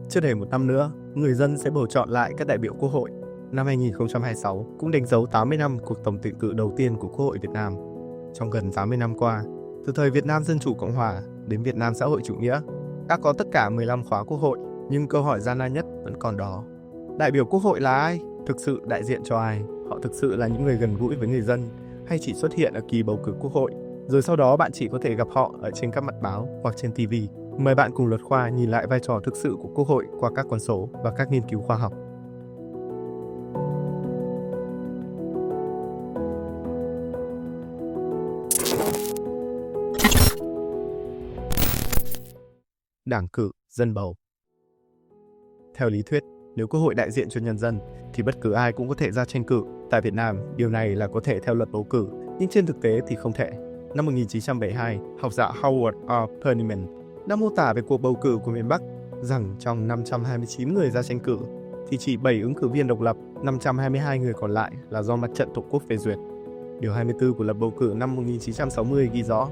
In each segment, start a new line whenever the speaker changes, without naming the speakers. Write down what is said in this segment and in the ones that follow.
Chưa đầy một năm nữa, người dân sẽ bầu chọn lại các đại biểu Quốc hội. Năm 2026 cũng đánh dấu 80 năm cuộc tổng tuyển cử đầu tiên của Quốc hội Việt Nam. Trong gần 80 năm qua, từ thời Việt Nam Dân Chủ Cộng Hòa đến Việt Nam Xã hội Chủ nghĩa, đã có tất cả 15 khóa Quốc hội, nhưng câu hỏi gian nan nhất vẫn còn đó. Đại biểu Quốc hội là ai? Thực sự đại diện cho ai? Họ thực sự là những người gần gũi với người dân, hay chỉ xuất hiện ở kỳ bầu cử Quốc hội? Rồi sau đó bạn chỉ có thể gặp họ ở trên các mặt báo hoặc trên TV. Mời bạn cùng Luật Khoa nhìn lại vai trò thực sự của Quốc hội qua các con số và các nghiên cứu khoa học. Đảng cử, dân bầu. Theo lý thuyết, nếu Quốc hội đại diện cho nhân dân, thì bất cứ ai cũng có thể ra tranh cử. Tại Việt Nam, điều này là có thể theo luật bầu cử, nhưng trên thực tế thì không thể. Năm 1972, học giả Howard R. Perniman đã mô tả về cuộc bầu cử của miền Bắc rằng trong 529 người ra tranh cử, thì chỉ 7 ứng cử viên độc lập, 522 người còn lại là do Mặt trận Tổ quốc phê duyệt. Điều 24 của luật bầu cử năm 1960 ghi rõ,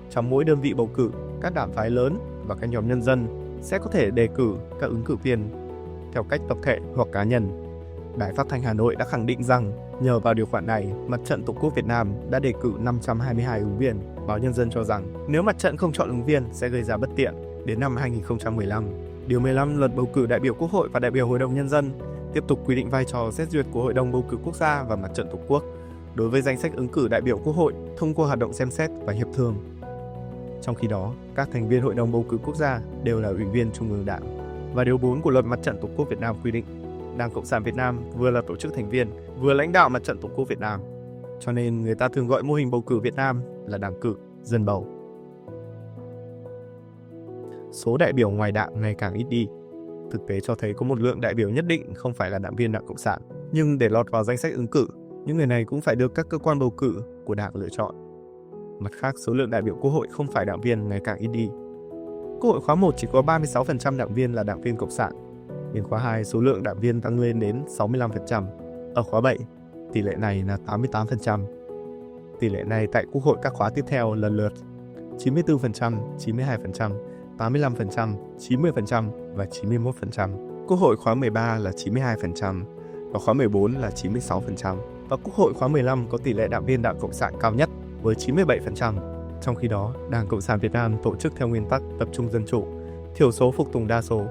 trong mỗi đơn vị bầu cử, các đảng phái lớn và các nhóm nhân dân sẽ có thể đề cử các ứng cử viên theo cách tập thể hoặc cá nhân. Đài Phát thanh Hà Nội đã khẳng định rằng nhờ vào điều khoản này, Mặt trận Tổ quốc Việt Nam đã đề cử 522 ứng viên. Báo Nhân dân cho rằng nếu mặt trận không chọn ứng viên sẽ gây ra bất tiện. Đến năm 2015, Điều 15 luật bầu cử đại biểu Quốc hội và đại biểu Hội đồng Nhân dân tiếp tục quy định vai trò xét duyệt của Hội đồng bầu cử quốc gia và Mặt trận Tổ quốc đối với danh sách ứng cử đại biểu Quốc hội thông qua hoạt động xem xét và hiệp thương. Trong khi đó, các thành viên Hội đồng bầu cử quốc gia đều là ủy viên Trung ương Đảng. Và điều 4 của luật Mặt trận Tổ quốc Việt Nam quy định, Đảng Cộng sản Việt Nam vừa là tổ chức thành viên, vừa lãnh đạo Mặt trận Tổ quốc Việt Nam. Cho nên người ta thường gọi mô hình bầu cử Việt Nam là đảng cử, dân bầu. Số đại biểu ngoài đảng ngày càng ít đi. Thực tế cho thấy có một lượng đại biểu nhất định không phải là đảng viên Đảng Cộng sản. Nhưng để lọt vào danh sách ứng cử, những người này cũng phải được các cơ quan bầu cử của đảng lựa chọn. Mặt khác, số lượng đại biểu Quốc hội không phải đảng viên ngày càng ít đi. Quốc hội khóa 1 chỉ có 36% đảng viên là đảng viên Cộng sản. Đến khóa 2, số lượng đảng viên tăng lên đến 65%. Ở khóa 7, tỷ lệ này là 88%. Tỷ lệ này tại Quốc hội các khóa tiếp theo lần lượt 94%, 92%, 85%, 90% và 91%. Quốc hội khóa 13 là 92% và khóa 14 là 96%. Và Quốc hội khóa 15 có tỷ lệ đảng viên Đảng Cộng sản cao nhất với 97%. Trong khi đó, Đảng Cộng sản Việt Nam tổ chức theo nguyên tắc tập trung dân chủ, thiểu số phục tùng đa số,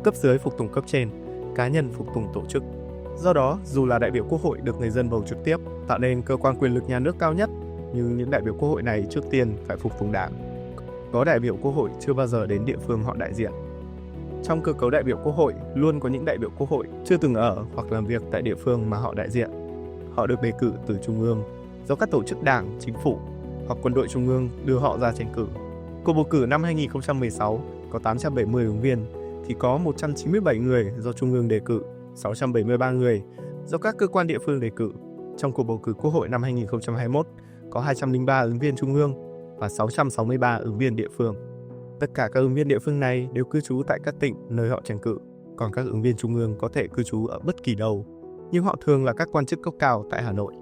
cấp dưới phục tùng cấp trên, cá nhân phục tùng tổ chức. Do đó, dù là đại biểu Quốc hội được người dân bầu trực tiếp, tạo nên cơ quan quyền lực nhà nước cao nhất, nhưng những đại biểu Quốc hội này trước tiên phải phục tùng Đảng. Có đại biểu Quốc hội chưa bao giờ đến địa phương họ đại diện. Trong cơ cấu đại biểu Quốc hội, luôn có những đại biểu Quốc hội chưa từng ở hoặc làm việc tại địa phương mà họ đại diện. Họ được đề cử từ Trung ương, do các tổ chức đảng, chính phủ hoặc quân đội Trung ương đưa họ ra tranh cử. Cuộc bầu cử năm 2016 có 870 ứng viên, thì có 197 người do Trung ương đề cử, 673 người do các cơ quan địa phương đề cử. Trong cuộc bầu cử Quốc hội năm 2021, có 203 ứng viên Trung ương và 663 ứng viên địa phương. Tất cả các ứng viên địa phương này đều cư trú tại các tỉnh nơi họ tranh cử, còn các ứng viên Trung ương có thể cư trú ở bất kỳ đâu, nhưng họ thường là các quan chức cấp cao tại Hà Nội.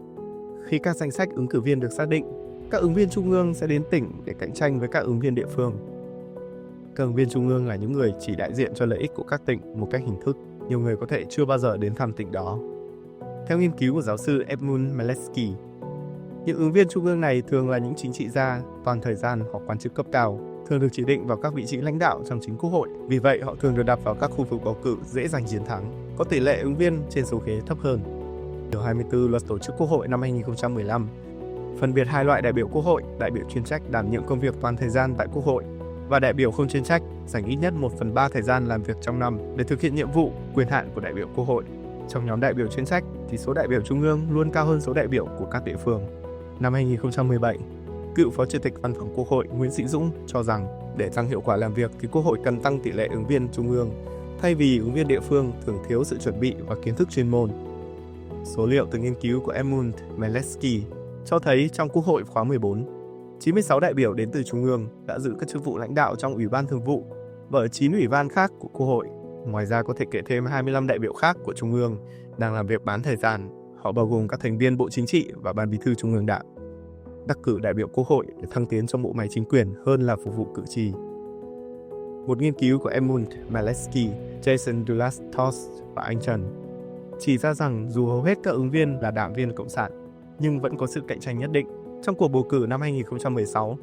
Khi các danh sách ứng cử viên được xác định, các ứng viên Trung ương sẽ đến tỉnh để cạnh tranh với các ứng viên địa phương. Các ứng viên Trung ương là những người chỉ đại diện cho lợi ích của các tỉnh một cách hình thức, nhiều người có thể chưa bao giờ đến thăm tỉnh đó. Theo nghiên cứu của giáo sư Edmund Melewski, những ứng viên Trung ương này thường là những chính trị gia toàn thời gian hoặc quan chức cấp cao, thường được chỉ định vào các vị trí lãnh đạo trong chính Quốc hội. Vì vậy, họ thường được đặt vào các khu vực bầu cử dễ giành chiến thắng, có tỷ lệ ứng viên trên số ghế thấp hơn. Điều 24 luật tổ chức Quốc hội năm 2015 phân biệt hai loại đại biểu Quốc hội: đại biểu chuyên trách đảm nhiệm công việc toàn thời gian tại Quốc hội và đại biểu không chuyên trách dành ít nhất 1/3 thời gian làm việc trong năm để thực hiện nhiệm vụ, quyền hạn của đại biểu Quốc hội. Trong nhóm đại biểu chuyên trách thì số đại biểu Trung ương luôn cao hơn số đại biểu của các địa phương. Năm 2017, cựu Phó Chủ tịch Văn phòng Quốc hội Nguyễn Sĩ Dũng cho rằng để tăng hiệu quả làm việc thì Quốc hội cần tăng tỷ lệ ứng viên Trung ương, thay vì ứng viên địa phương thường thiếu sự chuẩn bị và kiến thức chuyên môn. Số liệu từ nghiên cứu của Edmund Melewski cho thấy trong Quốc hội khóa 14, 96 đại biểu đến từ Trung ương đã giữ các chức vụ lãnh đạo trong Ủy ban Thường vụ và ở 9 ủy ban khác của Quốc hội. Ngoài ra có thể kể thêm 25 đại biểu khác của Trung ương đang làm việc bán thời gian. Họ bao gồm các thành viên Bộ Chính trị và Ban Bí thư Trung ương Đảng. Đắc cử đại biểu Quốc hội để thăng tiến trong bộ máy chính quyền hơn là phục vụ cử tri. Một nghiên cứu của Edmund Melewski Jason Dulastos và anh Trần, chỉ ra rằng dù hầu hết các ứng viên là đảng viên Cộng sản, nhưng vẫn có sự cạnh tranh nhất định. Trong cuộc bầu cử năm 2016,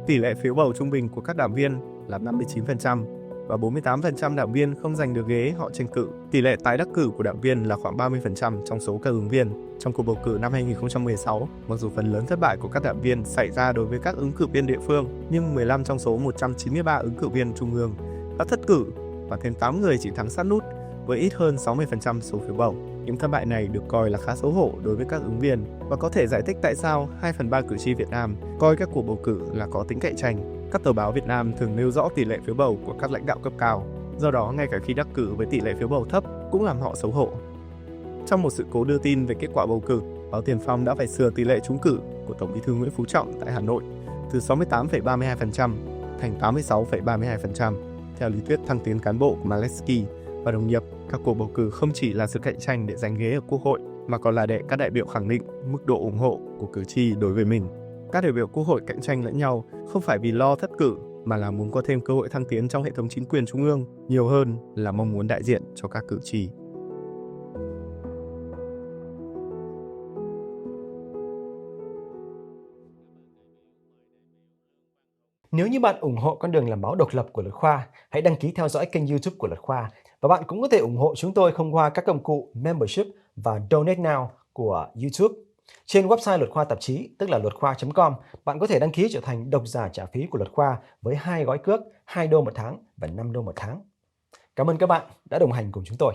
tỷ lệ phiếu bầu trung bình của các đảng viên là 59% và 48% đảng viên không giành được ghế họ tranh cử. Tỷ lệ tái đắc cử của đảng viên là khoảng 30% trong số các ứng viên. Trong cuộc bầu cử năm 2016, mặc dù phần lớn thất bại của các đảng viên xảy ra đối với các ứng cử viên địa phương, nhưng 15 trong số 193 ứng cử viên trung ương đã thất cử và thêm 8 người chỉ thắng sát nút với ít hơn 60% số phiếu bầu. Những thất bại này được coi là khá xấu hổ đối với các ứng viên và có thể giải thích tại sao 2/3 cử tri Việt Nam coi các cuộc bầu cử là có tính cạnh tranh. Các tờ báo Việt Nam thường nêu rõ tỷ lệ phiếu bầu của các lãnh đạo cấp cao, do đó ngay cả khi đắc cử với tỷ lệ phiếu bầu thấp cũng làm họ xấu hổ. Trong một sự cố đưa tin về kết quả bầu cử, báo Tiền Phong đã phải sửa tỷ lệ trúng cử của Tổng Bí thư Nguyễn Phú Trọng tại Hà Nội từ 68,32% thành 86,32%. Theo lý thuyết thăng tiến cán bộ của Malesky và đồng nghiệp, các cuộc bầu cử không chỉ là sự cạnh tranh để giành ghế ở Quốc hội, mà còn là để các đại biểu khẳng định mức độ ủng hộ của cử tri đối với mình. Các đại biểu Quốc hội cạnh tranh lẫn nhau không phải vì lo thất cử, mà là muốn có thêm cơ hội thăng tiến trong hệ thống chính quyền trung ương, nhiều hơn là mong muốn đại diện cho các cử tri.
Nếu như bạn ủng hộ con đường làm báo độc lập của Luật Khoa, hãy đăng ký theo dõi kênh YouTube của Luật Khoa. Và bạn cũng có thể ủng hộ chúng tôi thông qua các công cụ Membership và Donate Now của YouTube. Trên website Luật Khoa tạp chí, tức là luatkhoi.com, bạn có thể đăng ký trở thành độc giả trả phí của Luật Khoa với 2 gói cước, $2 một tháng và $5 một tháng. Cảm ơn các bạn đã đồng hành cùng chúng tôi.